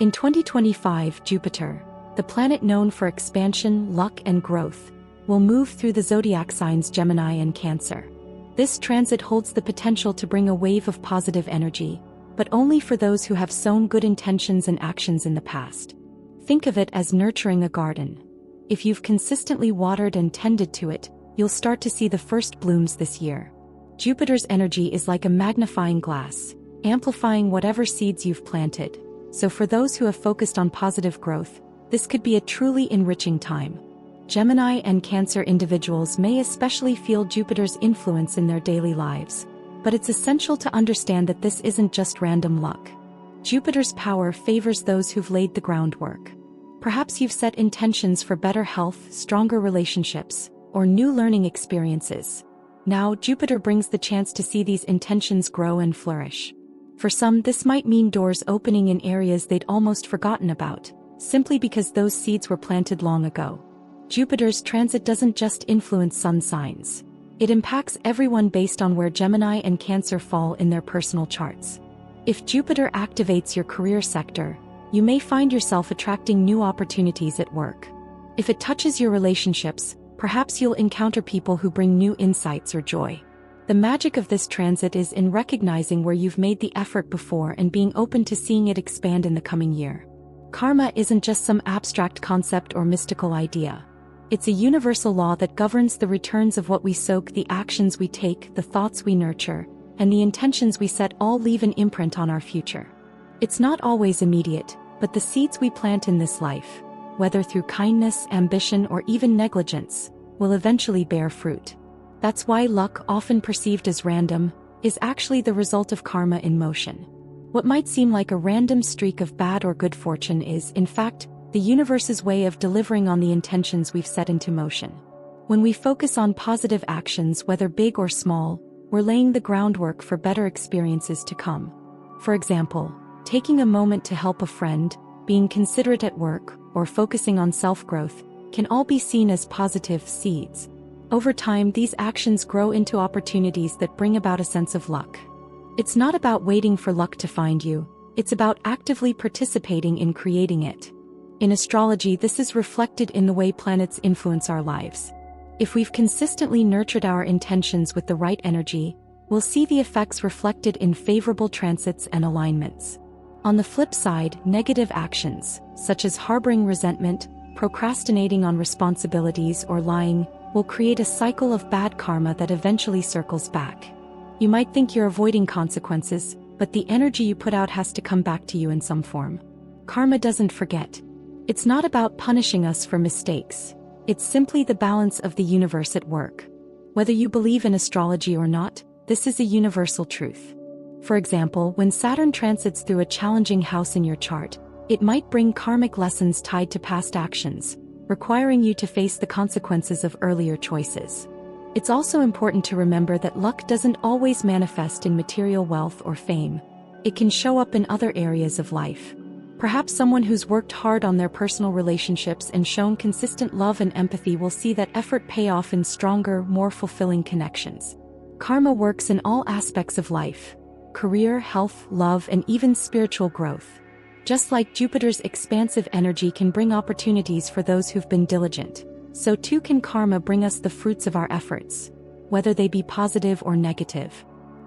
In 2025, Jupiter, the planet known for expansion, luck, and growth, will move through the zodiac signs Gemini and Cancer. This transit holds the potential to bring a wave of positive energy, but only for those who have sown good intentions and actions in the past. Think of it as nurturing a garden. If you've consistently watered and tended to it, you'll start to see the first blooms this year. Jupiter's energy is like a magnifying glass, amplifying whatever seeds you've planted. So for those who have focused on positive growth, this could be a truly enriching time. Gemini and Cancer individuals may especially feel Jupiter's influence in their daily lives, but it's essential to understand that this isn't just random luck. Jupiter's power favors those who've laid the groundwork. Perhaps you've set intentions for better health, stronger relationships, or new learning experiences. Now, Jupiter brings the chance to see these intentions grow and flourish. For some, this might mean doors opening in areas they'd almost forgotten about, simply because those seeds were planted long ago. Jupiter's transit doesn't just influence sun signs. It impacts everyone based on where Gemini and Cancer fall in their personal charts. If Jupiter activates your career sector, you may find yourself attracting new opportunities at work. If it touches your relationships, perhaps you'll encounter people who bring new insights or joy. The magic of this transit is in recognizing where you've made the effort before and being open to seeing it expand in the coming year. Karma isn't just some abstract concept or mystical idea. It's a universal law that governs the returns of what we soak, the actions we take, the thoughts we nurture, and the intentions we set all leave an imprint on our future. It's not always immediate, but the seeds we plant in this life, whether through kindness, ambition, or even negligence, will eventually bear fruit. That's why luck, often perceived as random, is actually the result of karma in motion. What might seem like a random streak of bad or good fortune is, in fact, the universe's way of delivering on the intentions we've set into motion. When we focus on positive actions, whether big or small, we're laying the groundwork for better experiences to come. For example, taking a moment to help a friend, being considerate at work, or focusing on self-growth, can all be seen as positive seeds. Over time, these actions grow into opportunities that bring about a sense of luck. It's not about waiting for luck to find you, it's about actively participating in creating it. In astrology, this is reflected in the way planets influence our lives. If we've consistently nurtured our intentions with the right energy, we'll see the effects reflected in favorable transits and alignments. On the flip side, negative actions, such as harboring resentment, procrastinating on responsibilities, or lying, will create a cycle of bad karma that eventually circles back. You might think you're avoiding consequences, but the energy you put out has to come back to you in some form. Karma doesn't forget. It's not about punishing us for mistakes. It's simply the balance of the universe at work. Whether you believe in astrology or not, this is a universal truth. For example, when Saturn transits through a challenging house in your chart, it might bring karmic lessons tied to past actions, requiring you to face the consequences of earlier choices. It's also important to remember that luck doesn't always manifest in material wealth or fame. It can show up in other areas of life. Perhaps someone who's worked hard on their personal relationships and shown consistent love and empathy will see that effort pay off in stronger, more fulfilling connections. Karma works in all aspects of life: career, health, love, and even spiritual growth. Just like Jupiter's expansive energy can bring opportunities for those who've been diligent, so too can karma bring us the fruits of our efforts, whether they be positive or negative.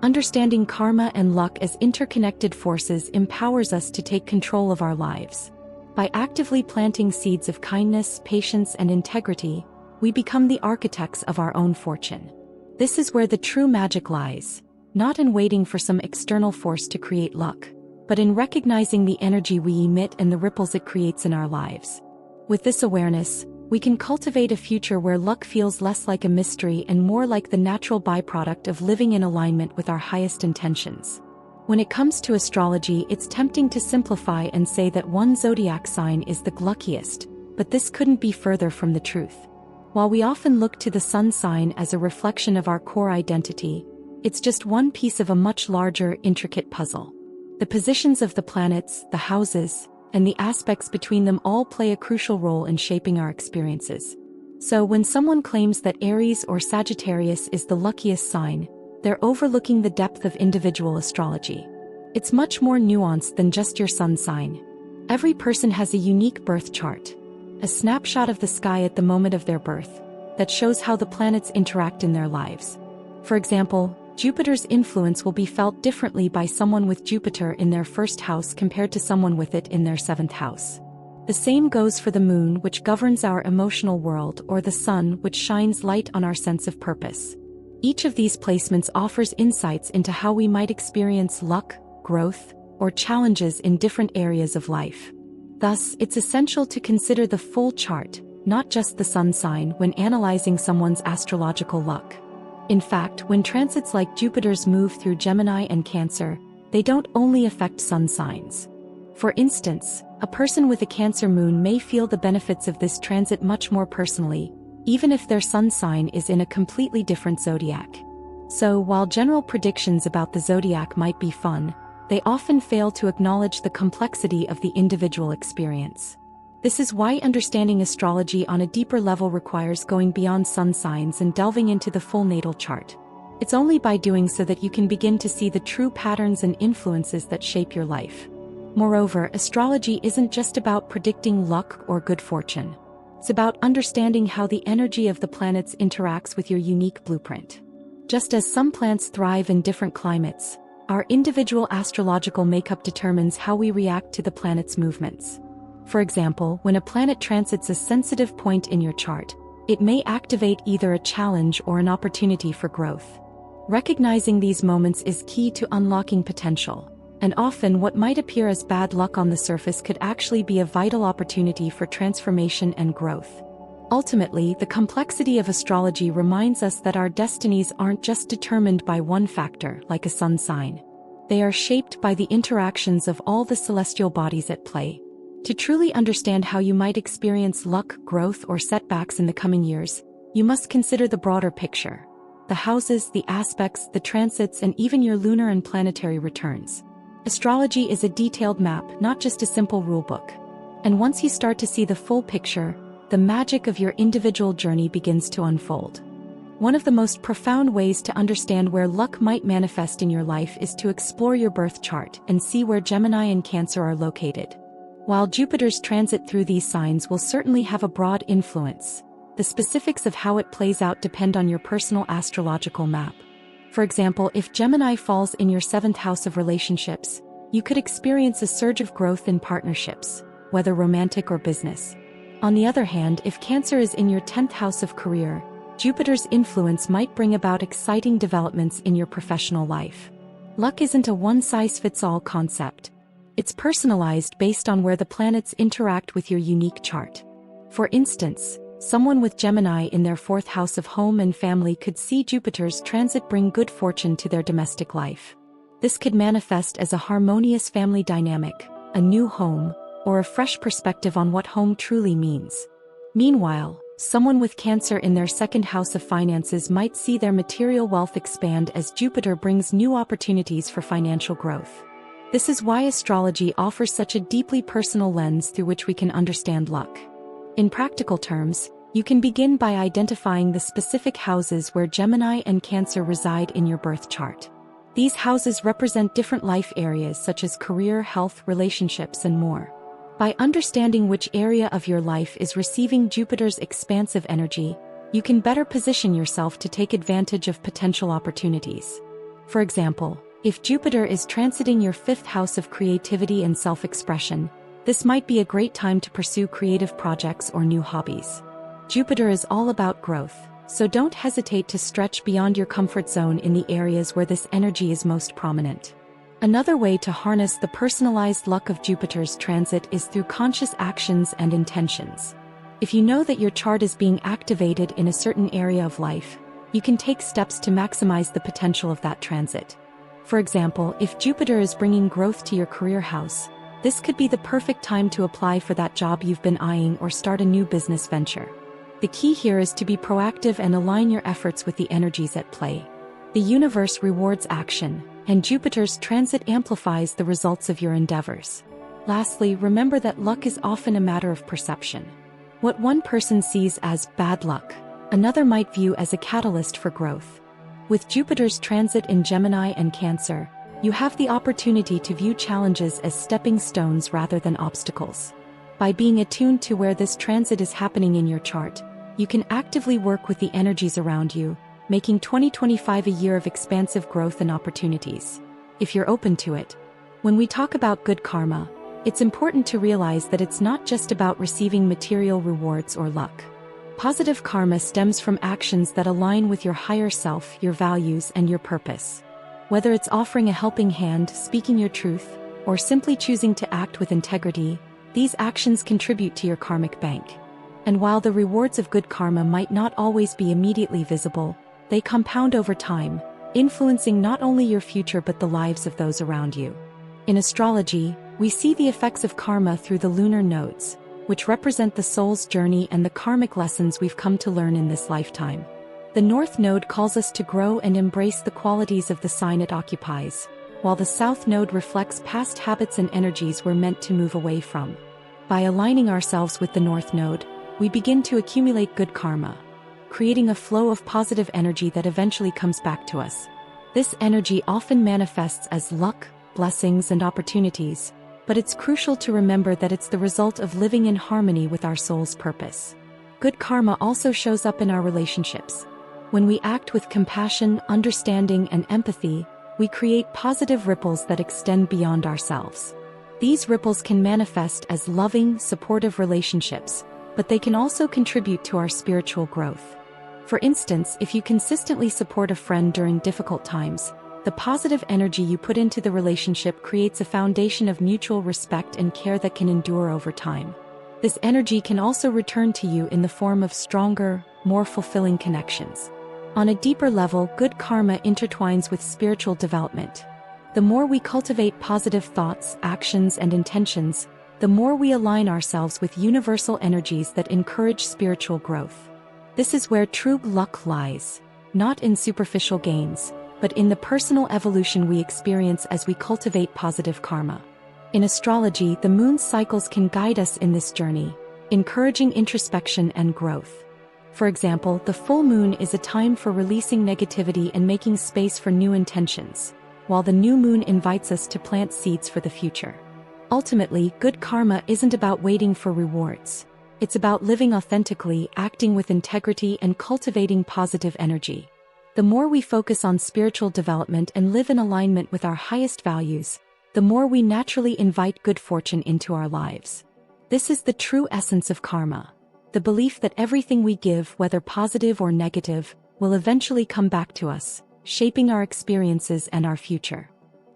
Understanding karma and luck as interconnected forces empowers us to take control of our lives. By actively planting seeds of kindness, patience, and integrity, we become the architects of our own fortune. This is where the true magic lies, not in waiting for some external force to create luck, but in recognizing the energy we emit and the ripples it creates in our lives. With this awareness, we can cultivate a future where luck feels less like a mystery and more like the natural byproduct of living in alignment with our highest intentions. When it comes to astrology, it's tempting to simplify and say that one zodiac sign is the luckiest, but this couldn't be further from the truth. While we often look to the sun sign as a reflection of our core identity, it's just one piece of a much larger, intricate puzzle. The positions of the planets, the houses, and the aspects between them all play a crucial role in shaping our experiences. So when someone claims that Aries or Sagittarius is the luckiest sign, they're overlooking the depth of individual astrology. It's much more nuanced than just your sun sign. Every person has a unique birth chart, a snapshot of the sky at the moment of their birth, that shows how the planets interact in their lives. For example, Jupiter's influence will be felt differently by someone with Jupiter in their first house compared to someone with it in their seventh house. The same goes for the moon, which governs our emotional world, or the sun, which shines light on our sense of purpose. Each of these placements offers insights into how we might experience luck, growth, or challenges in different areas of life. Thus, it's essential to consider the full chart, not just the sun sign, when analyzing someone's astrological luck. In fact, when transits like Jupiter's move through Gemini and Cancer, they don't only affect sun signs. For instance, a person with a Cancer moon may feel the benefits of this transit much more personally, even if their sun sign is in a completely different zodiac. So, while general predictions about the zodiac might be fun, they often fail to acknowledge the complexity of the individual experience. This is why understanding astrology on a deeper level requires going beyond sun signs and delving into the full natal chart. It's only by doing so that you can begin to see the true patterns and influences that shape your life. Moreover, astrology isn't just about predicting luck or good fortune. It's about understanding how the energy of the planets interacts with your unique blueprint. Just as some plants thrive in different climates, our individual astrological makeup determines how we react to the planet's movements. For example, when a planet transits a sensitive point in your chart, it may activate either a challenge or an opportunity for growth. Recognizing these moments is key to unlocking potential. And often what might appear as bad luck on the surface could actually be a vital opportunity for transformation and growth. Ultimately, the complexity of astrology reminds us that our destinies aren't just determined by one factor, like a sun sign. They are shaped by the interactions of all the celestial bodies at play. To truly understand how you might experience luck, growth, or setbacks in the coming years, you must consider the broader picture: the houses, the aspects, the transits, and even your lunar and planetary returns. Astrology is a detailed map, not just a simple rulebook. And once you start to see the full picture, the magic of your individual journey begins to unfold. One of the most profound ways to understand where luck might manifest in your life is to explore your birth chart and see where Gemini and Cancer are located. While Jupiter's transit through these signs will certainly have a broad influence, the specifics of how it plays out depend on your personal astrological map. For example, if Gemini falls in your 7th house of relationships, you could experience a surge of growth in partnerships, whether romantic or business. On the other hand, if Cancer is in your 10th house of career, Jupiter's influence might bring about exciting developments in your professional life. Luck isn't a one-size-fits-all concept. It's personalized based on where the planets interact with your unique chart. For instance, someone with Gemini in their 4th house of home and family could see Jupiter's transit bring good fortune to their domestic life. This could manifest as a harmonious family dynamic, a new home, or a fresh perspective on what home truly means. Meanwhile, someone with Cancer in their 2nd house of finances might see their material wealth expand as Jupiter brings new opportunities for financial growth. This is why astrology offers such a deeply personal lens through which we can understand luck. In practical terms, you can begin by identifying the specific houses where Gemini and Cancer reside in your birth chart. These houses represent different life areas such as career, health, relationships, and more. By understanding which area of your life is receiving Jupiter's expansive energy, you can better position yourself to take advantage of potential opportunities. For example, if Jupiter is transiting your 5th house of creativity and self-expression, this might be a great time to pursue creative projects or new hobbies. Jupiter is all about growth, so don't hesitate to stretch beyond your comfort zone in the areas where this energy is most prominent. Another way to harness the personalized luck of Jupiter's transit is through conscious actions and intentions. If you know that your chart is being activated in a certain area of life, you can take steps to maximize the potential of that transit. For example, if Jupiter is bringing growth to your career house, this could be the perfect time to apply for that job you've been eyeing or start a new business venture. The key here is to be proactive and align your efforts with the energies at play. The universe rewards action, and Jupiter's transit amplifies the results of your endeavors. Lastly, remember that luck is often a matter of perception. What one person sees as bad luck, another might view as a catalyst for growth. With Jupiter's transit in Gemini and Cancer, You have the opportunity to view challenges as stepping stones rather than obstacles. By being attuned to where this transit is happening in your chart, you can actively work with the energies around you, making 2025 a year of expansive growth and opportunities. If you're open to it. When we talk about good karma, it's important to realize that it's not just about receiving material rewards or luck. Positive karma stems from actions that align with your higher self, your values, and your purpose. Whether it's offering a helping hand, speaking your truth, or simply choosing to act with integrity, these actions contribute to your karmic bank. And while the rewards of good karma might not always be immediately visible, they compound over time, influencing not only your future but the lives of those around you. In astrology, we see the effects of karma through the lunar nodes, which represent the soul's journey and the karmic lessons we've come to learn in this lifetime. The North Node calls us to grow and embrace the qualities of the sign it occupies, while the South Node reflects past habits and energies we're meant to move away from. By aligning ourselves with the North Node, we begin to accumulate good karma, creating a flow of positive energy that eventually comes back to us. This energy often manifests as luck, blessings, and opportunities, but it's crucial to remember that it's the result of living in harmony with our soul's purpose. Good karma also shows up in our relationships. When we act with compassion, understanding, and empathy, we create positive ripples that extend beyond ourselves. These ripples can manifest as loving, supportive relationships, but they can also contribute to our spiritual growth. For instance, if you consistently support a friend during difficult times, the positive energy you put into the relationship creates a foundation of mutual respect and care that can endure over time. This energy can also return to you in the form of stronger, more fulfilling connections. On a deeper level, good karma intertwines with spiritual development. The more we cultivate positive thoughts, actions, and intentions, the more we align ourselves with universal energies that encourage spiritual growth. This is where true luck lies, not in superficial gains, but in the personal evolution we experience as we cultivate positive karma. In astrology, the moon's cycles can guide us in this journey, encouraging introspection and growth. For example, the full moon is a time for releasing negativity and making space for new intentions, while the new moon invites us to plant seeds for the future. Ultimately, good karma isn't about waiting for rewards. It's about living authentically, acting with integrity, and cultivating positive energy. The more we focus on spiritual development and live in alignment with our highest values, the more we naturally invite good fortune into our lives. This is the true essence of karma, the belief that everything we give, whether positive or negative, will eventually come back to us, shaping our experiences and our future.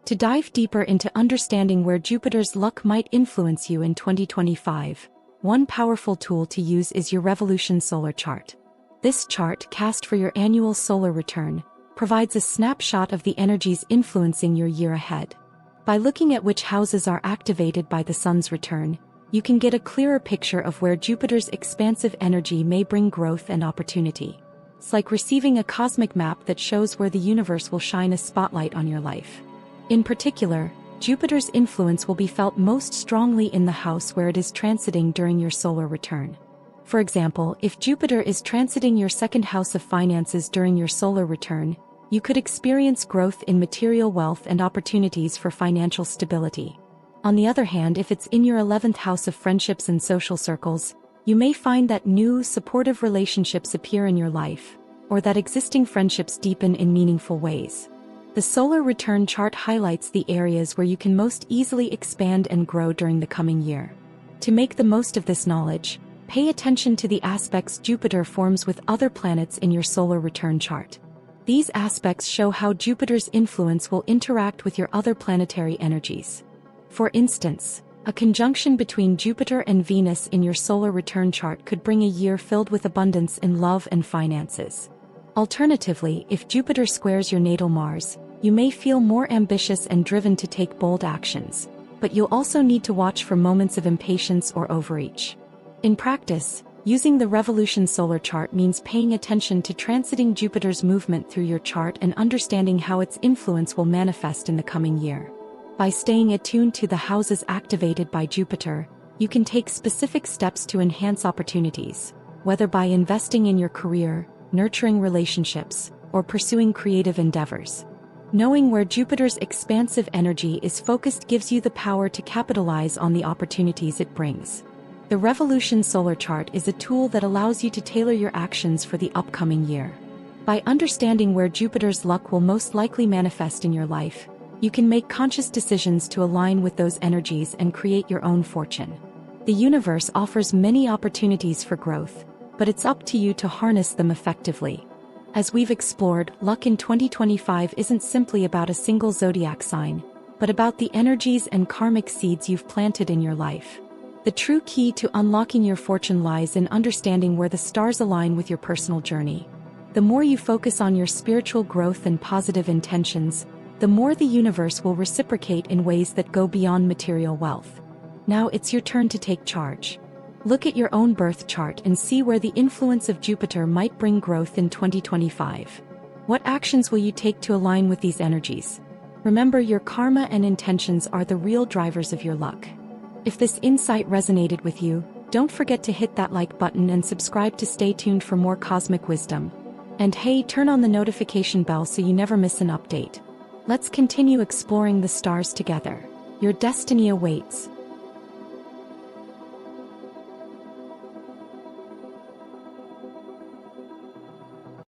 To dive deeper into understanding where Jupiter's luck might influence you in 2025, one powerful tool to use is your Revolution Solar Chart. This chart, cast for your annual solar return, provides a snapshot of the energies influencing your year ahead. By looking at which houses are activated by the sun's return, you can get a clearer picture of where Jupiter's expansive energy may bring growth and opportunity. It's like receiving a cosmic map that shows where the universe will shine a spotlight on your life. In particular, Jupiter's influence will be felt most strongly in the house where it is transiting during your solar return. For example, if Jupiter is transiting your second house of finances during your solar return, you could experience growth in material wealth and opportunities for financial stability. On the other hand, if it's in your 11th house of friendships and social circles, you may find that new, supportive relationships appear in your life, or that existing friendships deepen in meaningful ways. The solar return chart highlights the areas where you can most easily expand and grow during the coming year. To make the most of this knowledge, pay attention to the aspects Jupiter forms with other planets in your solar return chart. These aspects show how Jupiter's influence will interact with your other planetary energies. For instance, a conjunction between Jupiter and Venus in your solar return chart could bring a year filled with abundance in love and finances. Alternatively, if Jupiter squares your natal Mars, you may feel more ambitious and driven to take bold actions, but you'll also need to watch for moments of impatience or overreach. In practice, using the Revolution Solar Chart means paying attention to transiting Jupiter's movement through your chart and understanding how its influence will manifest in the coming year. By staying attuned to the houses activated by Jupiter, you can take specific steps to enhance opportunities, whether by investing in your career, nurturing relationships, or pursuing creative endeavors. Knowing where Jupiter's expansive energy is focused gives you the power to capitalize on the opportunities it brings. The Revolution Solar Chart is a tool that allows you to tailor your actions for the upcoming year. By understanding where Jupiter's luck will most likely manifest in your life, you can make conscious decisions to align with those energies and create your own fortune. The universe offers many opportunities for growth, but it's up to you to harness them effectively. As we've explored, luck in 2025 isn't simply about a single zodiac sign, but about the energies and karmic seeds you've planted in your life. The true key to unlocking your fortune lies in understanding where the stars align with your personal journey. The more you focus on your spiritual growth and positive intentions, the more the universe will reciprocate in ways that go beyond material wealth. Now it's your turn to take charge. Look at your own birth chart and see where the influence of Jupiter might bring growth in 2025. What actions will you take to align with these energies? Remember, your karma and intentions are the real drivers of your luck. If this insight resonated with you, don't forget to hit that like button and subscribe to stay tuned for more cosmic wisdom. And hey, turn on the notification bell so you never miss an update. Let's continue exploring the stars together. Your destiny awaits.